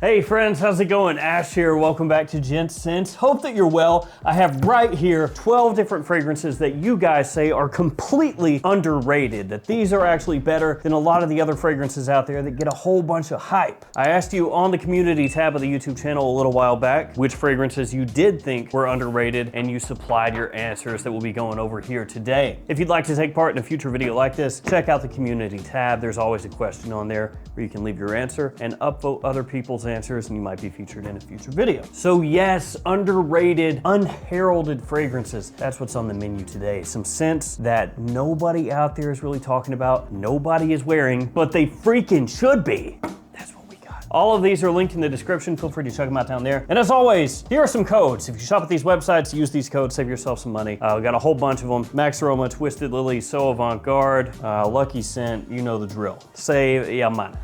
Hey friends, how's it going? Ash here, welcome back to Gents. Hope that you're well. I have right here 12 different fragrances that you guys say are completely underrated, that these are actually better than a lot of the other fragrances out there that get a whole bunch of hype. I asked you on the community tab of the YouTube channel a little while back which fragrances you did think were underrated, and you supplied your answers that we'll be going over here today. If you'd like to take part in a future video like this, check out the community tab. There's always a question on there where you can leave your answer and upvote other people's answers, and you might be featured in a future video. So yes, underrated, unheralded fragrances. That's what's on the menu today. Some scents that nobody out there is really talking about, nobody is wearing, but they freaking should be. That's what we got. All of these are linked in the description. Feel free to check them out down there. And as always, here are some codes. If you shop at these websites, use these codes, save yourself some money. We got a whole bunch of them. Max Aroma, Twisted Lily, So Avant-Garde, Lucky Scent, you know the drill. Save your money.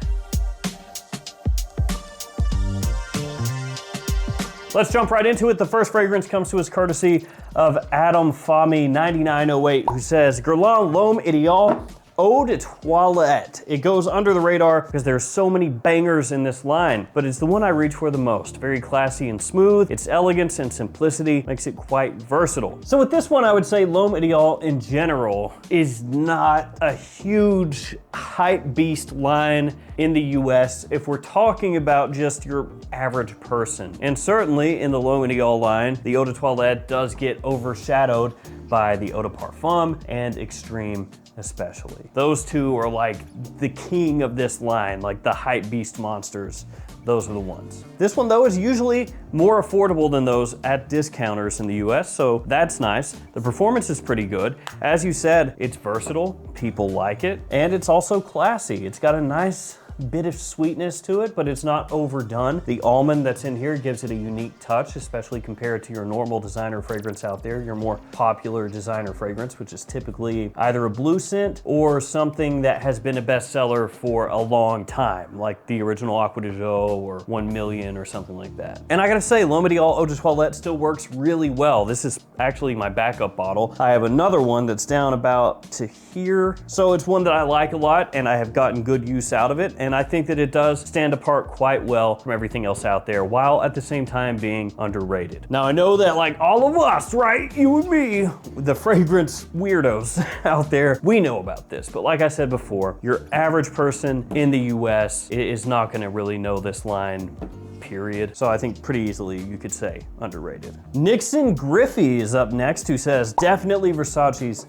Let's jump right into it. The first fragrance comes to us courtesy of Adam Fami 9908, who says, Guerlain L'Homme Ideal Eau de Toilette. It goes under the radar because there's so many bangers in this line, but it's the one I reach for the most. Very classy and smooth. Its elegance and simplicity makes it quite versatile. So with this one, I would say L'Homme Ideal in general is not a huge hype beast line in the US if we're talking about just your average person. And certainly in the L'Homme Ideal line, the Eau de Toilette does get overshadowed by the Eau de Parfum and Extreme especially. Those two are like the king of this line, like the hype beast monsters. Those are the ones. This one though is usually more affordable than those at discounters in the US, so that's nice. The performance is pretty good. As you said, it's versatile, people like it, and it's also classy. It's got a nice bit of sweetness to it, but it's not overdone. The almond that's in here gives it a unique touch, especially compared to your normal designer fragrance out there, your more popular designer fragrance, which is typically either a blue scent or something that has been a bestseller for a long time, like the original Aqua de Jo or 1 Million or something like that. And I gotta say, L'Homme Ideal Eau de Toilette still works really well. This is actually my backup bottle. I have another one that's down about to here. So it's one that I like a lot and I have gotten good use out of it. And I think that it does stand apart quite well from everything else out there, while at the same time being underrated. Now I know that like all of us, right? You and me, the fragrance weirdos out there, we know about this. But like I said before, your average person in the US is not gonna really know this line, period. So I think pretty easily you could say underrated. Nixon Griffey is up next, who says, definitely Versace's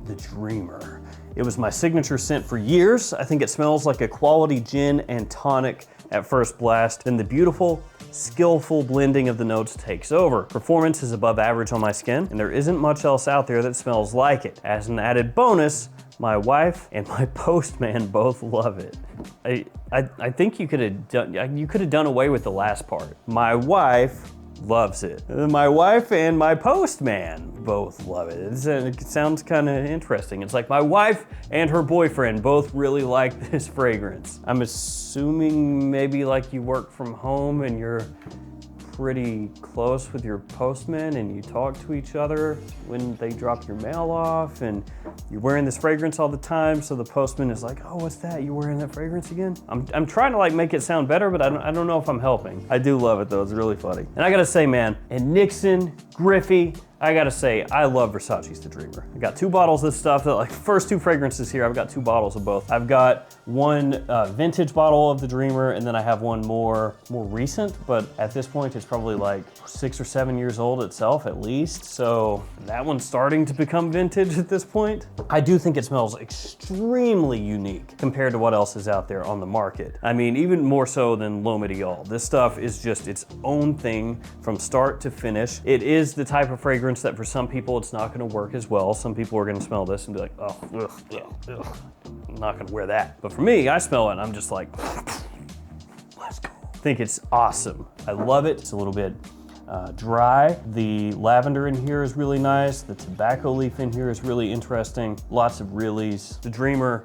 The Dreamer. It was my signature scent for years. I think it smells like a quality gin and tonic at first blast. Then the beautiful, skillful blending of the notes takes over. Performance is above average on my skin, and there isn't much else out there that smells like it. As an added bonus, my wife and my postman both love it. I think you could have done away with the last part. My wife loves it. My wife and my postman both love it. It sounds kind of interesting. It's like my wife and her boyfriend both really like this fragrance. I'm assuming maybe like you work from home and you're pretty close with your postman and you talk to each other when they drop your mail off, and you're wearing this fragrance all the time, so the postman is like, oh, what's that? You wearing that fragrance again? I'm trying to like make it sound better, but I don't know if I'm helping. I do love it though, it's really funny. And I gotta say, man, and Nixon, Griffey, I gotta say, I love Versace's The Dreamer. I got 2 bottles of this stuff, that like first 2 fragrances here, I've got 2 bottles of both. I've got one vintage bottle of The Dreamer, and then I have one more recent, but at this point it's probably like 6 or 7 years old itself at least. So that one's starting to become vintage at this point. I do think it smells extremely unique compared to what else is out there on the market. I mean, even more so than L'Homme Ideal. This stuff is just its own thing from start to finish. It is the type of fragrance that for some people it's not gonna work as well. Some people are gonna smell this and be like, oh, ugh, ugh. I'm not gonna wear that. But for me, I smell it and I'm just like, let's go. I think it's awesome. I love it. It's a little bit dry. The lavender in here is really nice. The tobacco leaf in here is really interesting. Lots of reallys. The Dreamer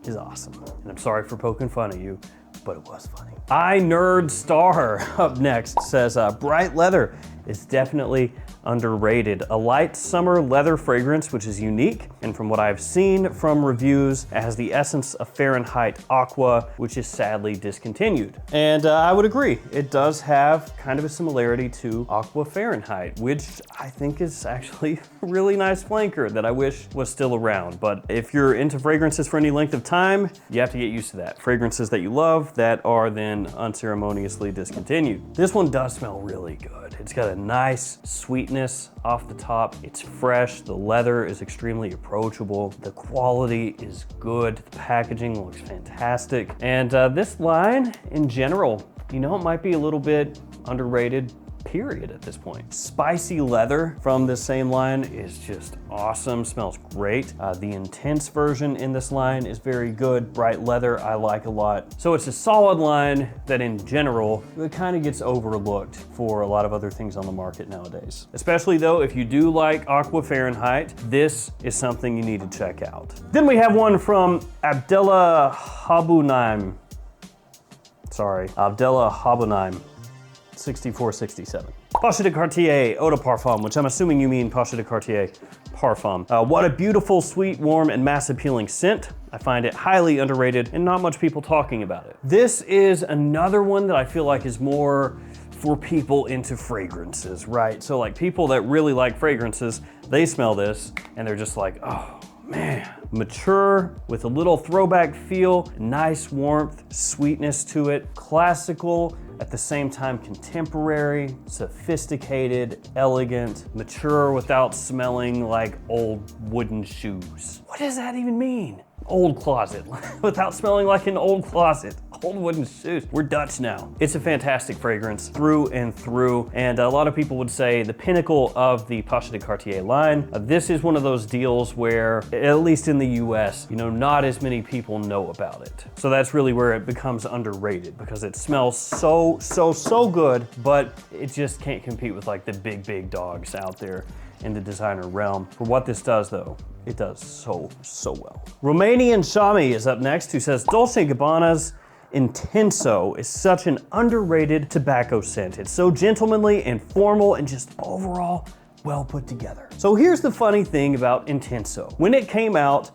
is awesome. And I'm sorry for poking fun at you, but it was funny. I Nerd Star up next says, bright leather is definitely underrated. A light summer leather fragrance, which is unique, and from what I've seen from reviews, it has the essence of Fahrenheit Aqua, which is sadly discontinued. And I would agree, it does have kind of a similarity to Aqua Fahrenheit, which I think is actually a really nice flanker that I wish was still around. But if you're into fragrances for any length of time, you have to get used to that. Fragrances that you love that are then unceremoniously discontinued. This one does smell really good. It's got a nice sweetness off the top. It's fresh. The leather is extremely approachable. The quality is good. The packaging looks fantastic. And this line in general, you know, it might be a little bit underrated, period, at this point. Spicy leather from this same line is just awesome, smells great. The intense version in this line is very good. Bright leather I like a lot. So it's a solid line that in general, it kind of gets overlooked for a lot of other things on the market nowadays. Especially though, if you do like Aqua Fahrenheit, this is something you need to check out. Then we have one from Abdullah Habunaim. Sorry, Abdullah Habunaim. 6467. Pacha de Cartier Eau de Parfum, which I'm assuming you mean Pacha de Cartier Parfum. What a beautiful, sweet, warm, and mass appealing scent. I find it highly underrated and not much people talking about it. This is another one that I feel like is more for people into fragrances, right? So like people that really like fragrances, they smell this and they're just like, oh, man, mature with a little throwback feel, nice warmth, sweetness to it, classical, at the same time contemporary, sophisticated, elegant, mature without smelling like old wooden shoes. What does that even mean? Old closet, without smelling like an old closet. Old wooden shoes. We're Dutch now. It's a fantastic fragrance through and through, and a lot of people would say the pinnacle of the Pacha de Cartier line. This is one of those deals where, at least in the US, you know, not as many people know about it. So that's really where it becomes underrated because it smells so good, but it just can't compete with like the big dogs out there in the designer realm. For what this does though, it does so well. Romanian Shami is up next, who says Dolce & Gabbana's Intenso is such an underrated tobacco scent. It's so gentlemanly and formal and just overall well put together. So here's the funny thing about Intenso. When it came out,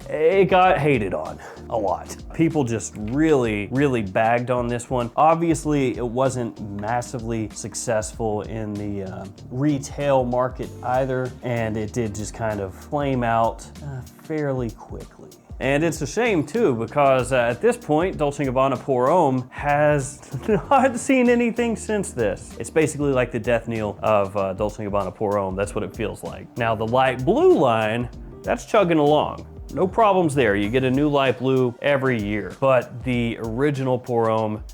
it got hated on a lot. People just really bagged on this one. Obviously, it wasn't massively successful in the retail market either, and it did just kind of flame out fairly quickly. And it's a shame too, because at this point, Dolce & Gabbana Pour Homme has not seen anything since this. It's basically like the death knell of Dolce & Gabbana Pour Homme. That's what it feels like. Now the light blue line, that's chugging along. No problems there. You get a new light blue every year. But the original Pour Homme,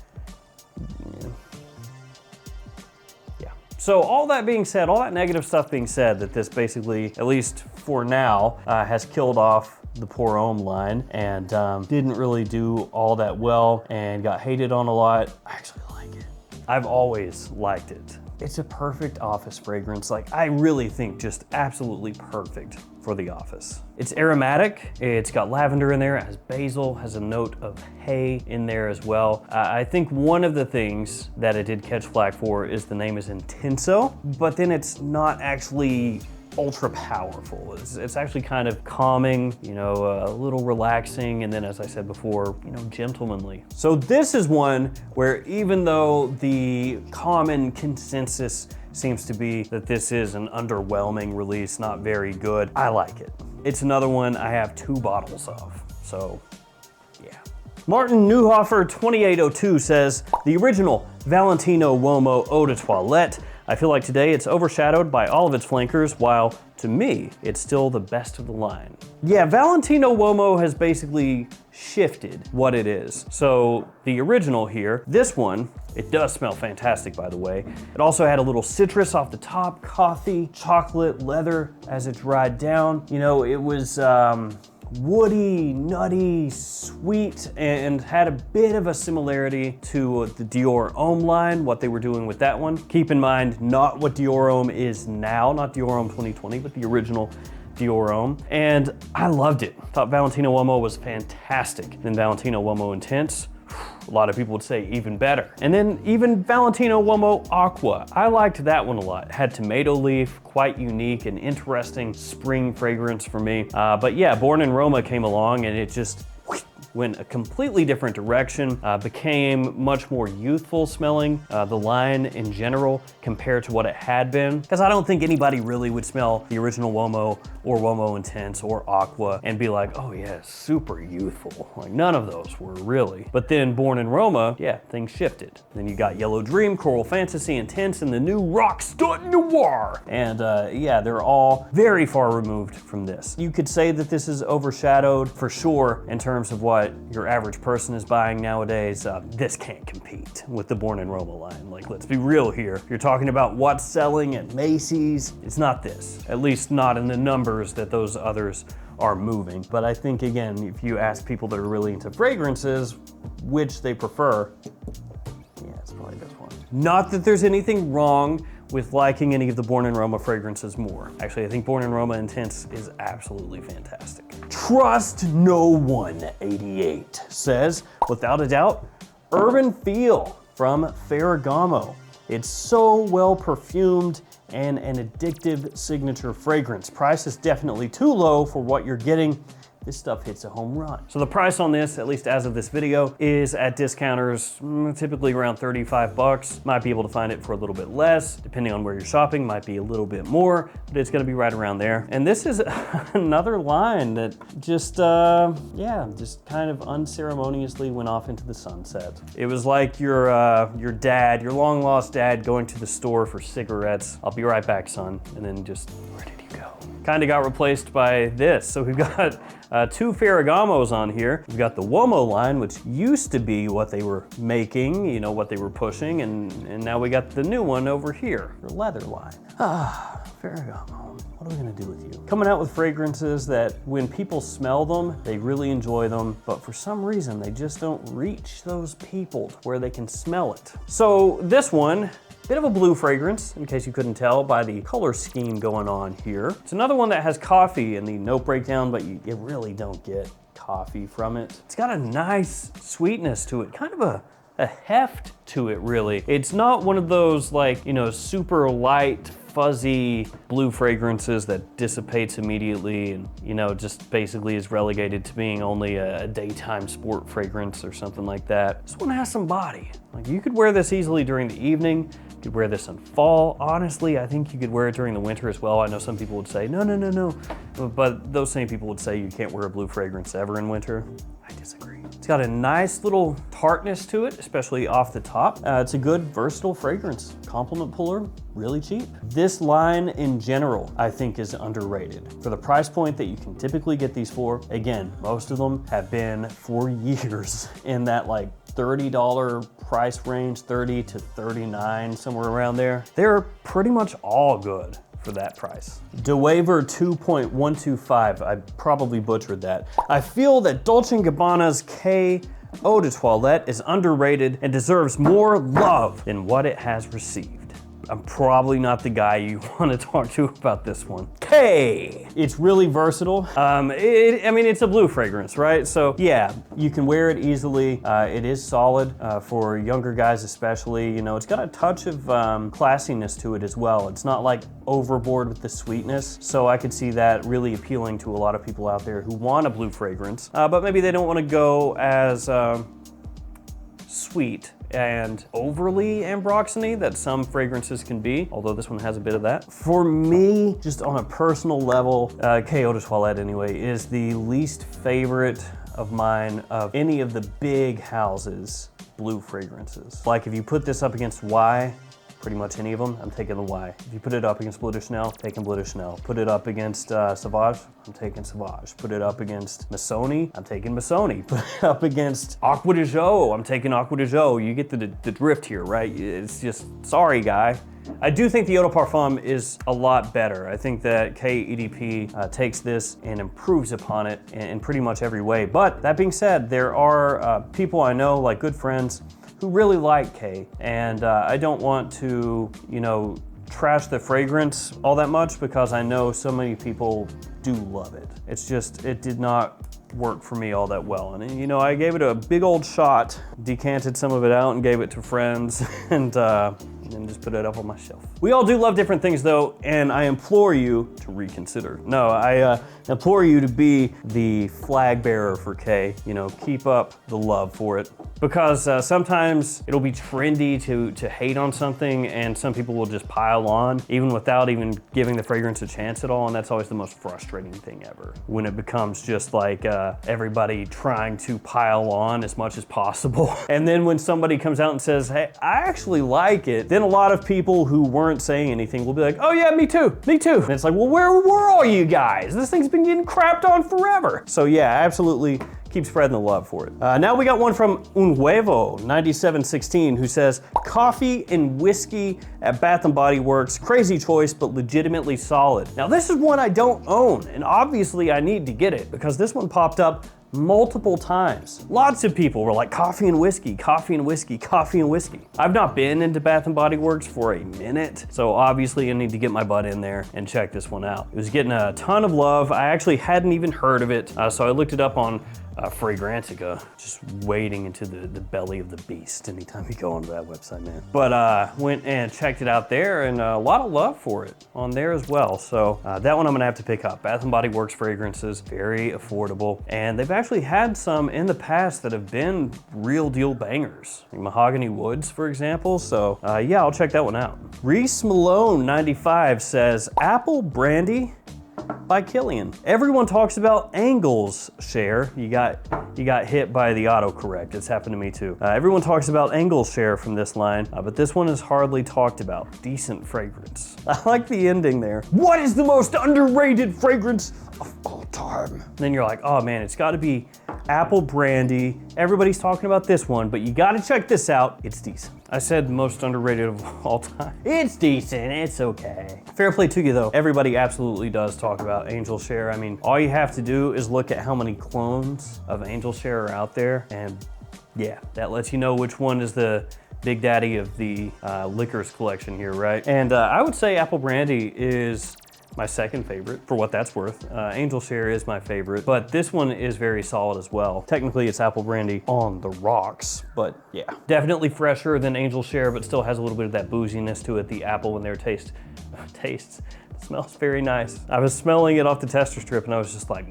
yeah. So all that being said, all that negative stuff being said, that this basically, at least for now, has killed off the Pour Homme line and didn't really do all that well and got hated on a lot. I actually like it. I've always liked it. It's a perfect office fragrance. Like, I really think just absolutely perfect for the office. It's aromatic, it's got lavender in there, it has basil, has a note of hay in there as well. I think one of the things that it did catch flack for is the name is Intenso, but then it's not actually ultra powerful. It's actually kind of calming, you know, a little relaxing, and then as I said before, you know, gentlemanly. So this is one where even though the common consensus seems to be that this is an underwhelming release, not very good, I like it. It's another one I have 2 bottles of, so yeah. Martin Neuhofer 2802 says, the original Valentino Uomo Eau de Toilette. I feel like today it's overshadowed by all of its flankers, while to me, it's still the best of the line. Yeah, Valentino Uomo has basically shifted what it is. So the original here, this one, it does smell fantastic, by the way. It also had a little citrus off the top, coffee, chocolate, leather as it dried down. You know, it was woody, nutty, sweet, and had a bit of a similarity to the Dior Homme line, what they were doing with that one. Keep in mind, not what Dior Homme is now, not Dior Homme 2020, but the original Dior Homme. And I loved it. Thought Valentino Uomo was fantastic. Then Valentino Uomo Intense, A lot of people would say even better. And then even Valentino Uomo Aqua. I liked that one a lot. It had tomato leaf, quite unique and interesting spring fragrance for me. But yeah, Born in Roma came along and it just went a completely different direction, became much more youthful smelling, the line in general compared to what it had been. Because I don't think anybody really would smell the original Uomo or Uomo Intense or Aqua and be like, oh yeah, super youthful. Like none of those were really. But then Born in Roma, yeah, things shifted. Then you got Yellow Dream, Coral Fantasy, Intense, and the new Rock Stud Noir. And yeah, they're all very far removed from this. You could say that this is overshadowed for sure in terms of what your average person is buying nowadays. This can't compete with the Born in Roma line. Like, let's be real here. You're talking about what's selling at Macy's. It's not this, at least not in the numbers that those others are moving. But I think, again, if you ask people that are really into fragrances, which they prefer, yeah, it's probably this one. Not that there's anything wrong with liking any of the Born in Roma fragrances more. Actually, I think Born in Roma Intense is absolutely fantastic. Trust No One 88 says, without a doubt, Urban Feel from Ferragamo. It's so well perfumed and an addictive signature fragrance. Price is definitely too low for what you're getting. This stuff hits a home run. So the price on this, at least as of this video, is at discounters, typically around 35 bucks. Might be able to find it for a little bit less, depending on where you're shopping, might be a little bit more, but it's gonna be right around there. And this is another line that just, yeah, just kind of unceremoniously went off into the sunset. It was like your dad, your long lost dad going to the store for cigarettes. I'll be right back, son. And then just, where did you go? Kind of got replaced by this. So we've got two Ferragamos on here. We've got the Uomo line, which used to be what they were making, you know, what they were pushing, and now we got the new one over here, the leather line. Ah, Ferragamo, what are we gonna do with you? Coming out with fragrances that when people smell them, they really enjoy them, but for some reason, they just don't reach those people to where they can smell it. So this one, bit of a blue fragrance, in case you couldn't tell by the color scheme going on here. It's another one that has coffee in the note breakdown, but you really don't get coffee from it. It's got a nice sweetness to it, kind of a heft to it, really. It's not one of those, like, you know, super light, fuzzy blue fragrances that dissipates immediately and, you know, just basically is relegated to being only a daytime sport fragrance or something like that. This one has some body. Like, you could wear this easily during the evening. You could wear this in fall. Honestly, I think you could wear it during the winter as well. I know some people would say, no, no, no, no. But those same people would say you can't wear a blue fragrance ever in winter. I disagree. It's got a nice little tartness to it, especially off the top. It's a good, versatile fragrance. Compliment puller, really cheap. This line in general, I think, is underrated. For the price point that you can typically get these for, again, most of them have been for years in that like $30 price range, 30 to 39, somewhere around there. They're pretty much all good for that price. DeWaver 2.125, I probably butchered that. I feel that Dolce & Gabbana's K Eau de Toilette is underrated and deserves more love than what it has received. I'm probably not the guy you want to talk to about this one. K! It's really versatile. I mean, it's a blue fragrance, right? So yeah, you can wear it easily. It is solid for younger guys especially. You know, it's got a touch of classiness to it as well. It's not like overboard with the sweetness. So I could see that really appealing to a lot of people out there who want a blue fragrance, but maybe they don't want to go as sweet and overly ambroxany that some fragrances can be, although this one has a bit of that. For me, just on a personal level, K Eau de Toilette anyway, is the least favorite of mine of any of the big houses blue fragrances. Like if you put this up against Y, pretty much any of them, I'm taking the Y. If you put it up against Bleu de Chanel, taking Bleu de Chanel. Put it up against Sauvage, I'm taking Sauvage. Put it up against Missoni, I'm taking Missoni. Put it up against Aqua de Jo, I'm taking Aqua de Jo. You get the drift here, right? It's just, sorry guy. I do think the Eau de Parfum is a lot better. I think that KEDP takes this and improves upon it in pretty much every way. But that being said, there are people I know, like good friends, who really like K, and I don't want to, you know, trash the fragrance all that much because I know so many people do love it. It's just, it did not work for me all that well. And you know, I gave it a big old shot, decanted some of it out and gave it to friends, and then just put it up on my shelf. We all do love different things though, and I implore you to reconsider. No, I implore you to be the flag bearer for K. You know, keep up the love for it. Because sometimes it'll be trendy to hate on something, and some people will just pile on, even without even giving the fragrance a chance at all, and that's always the most frustrating thing ever. When it becomes just like everybody trying to pile on as much as possible. And then when somebody comes out and says, hey, I actually like it, then a lot of people who weren't saying anything will be like, oh yeah, me too. And it's like, well, where were all you guys? This thing's been getting crapped on forever. So yeah, absolutely. Keep spreading the love for it. Now we got one from Un Huevo 9716 who says, coffee and whiskey at Bath & Body Works. Crazy choice, but legitimately solid. Now this is one I don't own, and obviously I need to get it because this one popped up multiple times. Lots of people were like, coffee and whiskey, coffee and whiskey, coffee and whiskey. I've not been into Bath & Body Works for a minute, so obviously I need to get my butt in there and check this one out. It was getting a ton of love. I actually hadn't even heard of it, so I looked it up on Fragrantica, just wading into the belly of the beast anytime you go onto that website, man. But went and checked it out there, and a lot of love for it on there as well. So that one I'm gonna have to pick up. Bath & Body Works fragrances, very affordable. And they've actually had some in the past that have been real deal bangers. Like Mahogany Woods, for example. So yeah, I'll check that one out. Reese Malone 95 says, Apple Brandy by Killian. Everyone talks about Angles Share. You got hit by the autocorrect. It's happened to me too. Everyone talks about Angles Share from this line, but this one is hardly talked about. Decent fragrance. I like the ending there. What is the most underrated fragrance of all time? Then you're like, oh man, it's gotta be Apple Brandy. Everybody's talking about this one, but you gotta check this out. It's decent. I said most underrated of all time. It's decent, it's okay. Fair play to you though. Everybody absolutely does talk about Angel Share. I mean, all you have to do is look at how many clones of Angel Share are out there, and yeah, that lets you know which one is the big daddy of the liquors collection here, right? And I would say Apple Brandy is my second favorite, for what that's worth. Angel Share is my favorite, but this one is very solid as well. Technically, it's Apple Brandy on the rocks, but yeah. Definitely fresher than Angel Share, but still has a little bit of that booziness to it. The apple in there tastes, it smells very nice. I was smelling it off the tester strip and I was just like,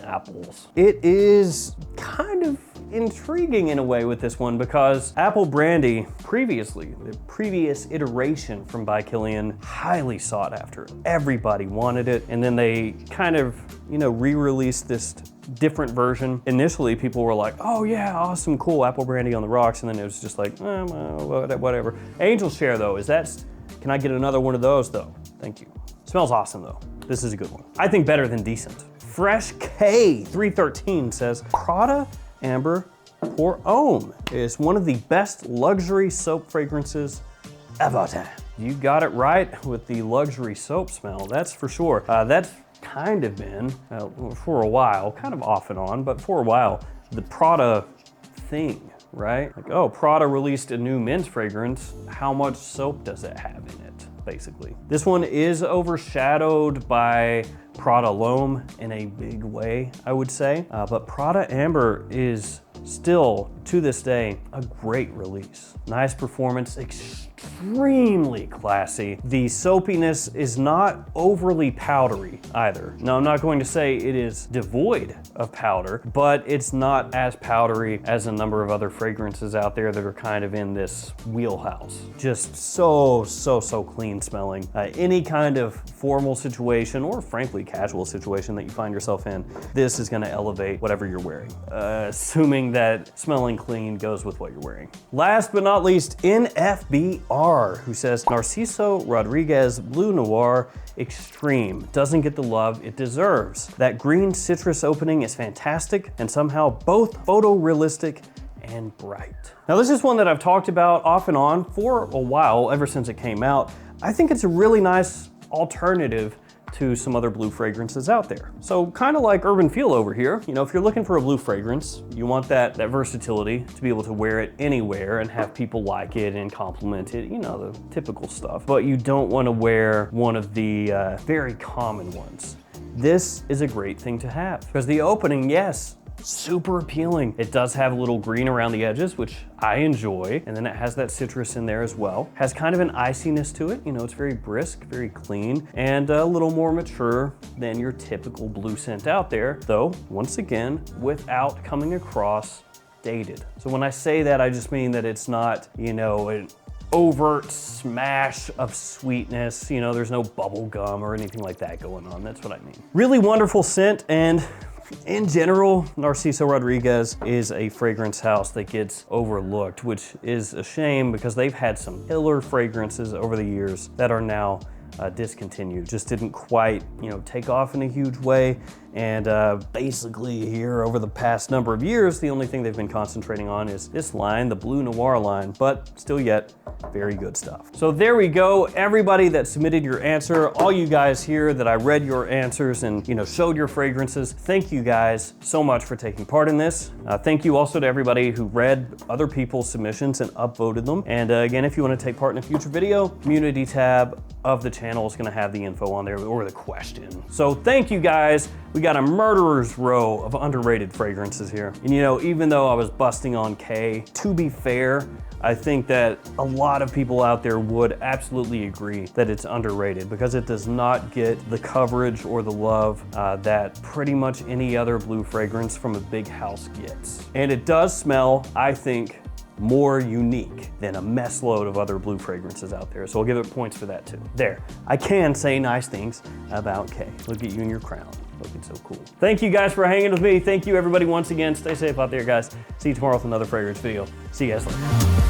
apples. It is kind of intriguing in a way with this one because Apple Brandy previously, the previous iteration from By Killian, highly sought after. Everybody wanted it, and then they kind of, you know, re-released this different version. Initially, people were like, oh yeah, awesome, cool, Apple Brandy on the rocks, and then it was just like, whatever. Angel Share though, can I get another one of those though? Thank you. Smells awesome though. This is a good one. I think better than decent. Fresh K 313 says, Prada Amber Pour Homme is one of the best luxury soap fragrances ever. You got it right with the luxury soap smell, that's for sure. That's kind of been, for a while, kind of off and on, but for a while, the Prada thing, right? Like, oh, Prada released a new men's fragrance. How much soap does it have in it, basically? This one is overshadowed by Prada L'Homme in a big way, I would say. But Prada Amber is still, to this day, a great release. Nice performance, extremely classy. The soapiness is not overly powdery either. Now, I'm not going to say it is devoid of powder, but it's not as powdery as a number of other fragrances out there that are kind of in this wheelhouse. Just so clean smelling. Any kind of formal situation, or frankly casual situation that you find yourself in, this is gonna elevate whatever you're wearing, assuming that smelling clean goes with what you're wearing. Last but not least, NFBR, who says, Narciso Rodriguez Blue Noir Extreme doesn't get the love it deserves. That green citrus opening is fantastic and somehow both photorealistic and bright. Now this is one that I've talked about off and on for a while, ever since it came out. I think it's a really nice alternative to some other blue fragrances out there. So kind of like Urban Feel over here, you know, if you're looking for a blue fragrance, you want that versatility to be able to wear it anywhere and have people like it and compliment it, you know, the typical stuff. But you don't want to wear one of the very common ones. this is a great thing to have. Because the opening, yes, super appealing. It does have a little green around the edges, which I enjoy. And then it has that citrus in there as well. Has kind of an iciness to it. You know, it's very brisk, very clean, and a little more mature than your typical blue scent out there. Though, once again, without coming across dated. So when I say that, I just mean that it's not, you know, an overt smash of sweetness. You know, there's no bubble gum or anything like that going on. That's what I mean. Really wonderful scent, and in general, Narciso Rodriguez is a fragrance house that gets overlooked, which is a shame because they've had some killer fragrances over the years that are now discontinued. Just didn't quite, you know, take off in a huge way. And basically here over the past number of years, the only thing they've been concentrating on is this line, the Blue Noir line, but still yet very good stuff. So there we go. Everybody that submitted your answer, all you guys here that I read your answers and, you know, showed your fragrances, thank you guys so much for taking part in this. Thank you also to everybody who read other people's submissions and upvoted them. And again, if you want to take part in a future video, community tab of the channel is going to have the info on there, or the question. So thank you guys. We got a murderer's row of underrated fragrances here. And you know, even though I was busting on K, to be fair, I think that a lot of people out there would absolutely agree that it's underrated because it does not get the coverage or the love that pretty much any other blue fragrance from a big house gets. And it does smell, I think, more unique than a mess load of other blue fragrances out there. So I'll give it points for that too. There, I can say nice things about K. Look at you in your crown. Looking so cool. Thank you guys for hanging with me. Thank you everybody once again. Stay safe out there, guys. See you tomorrow with another fragrance video. See you guys later.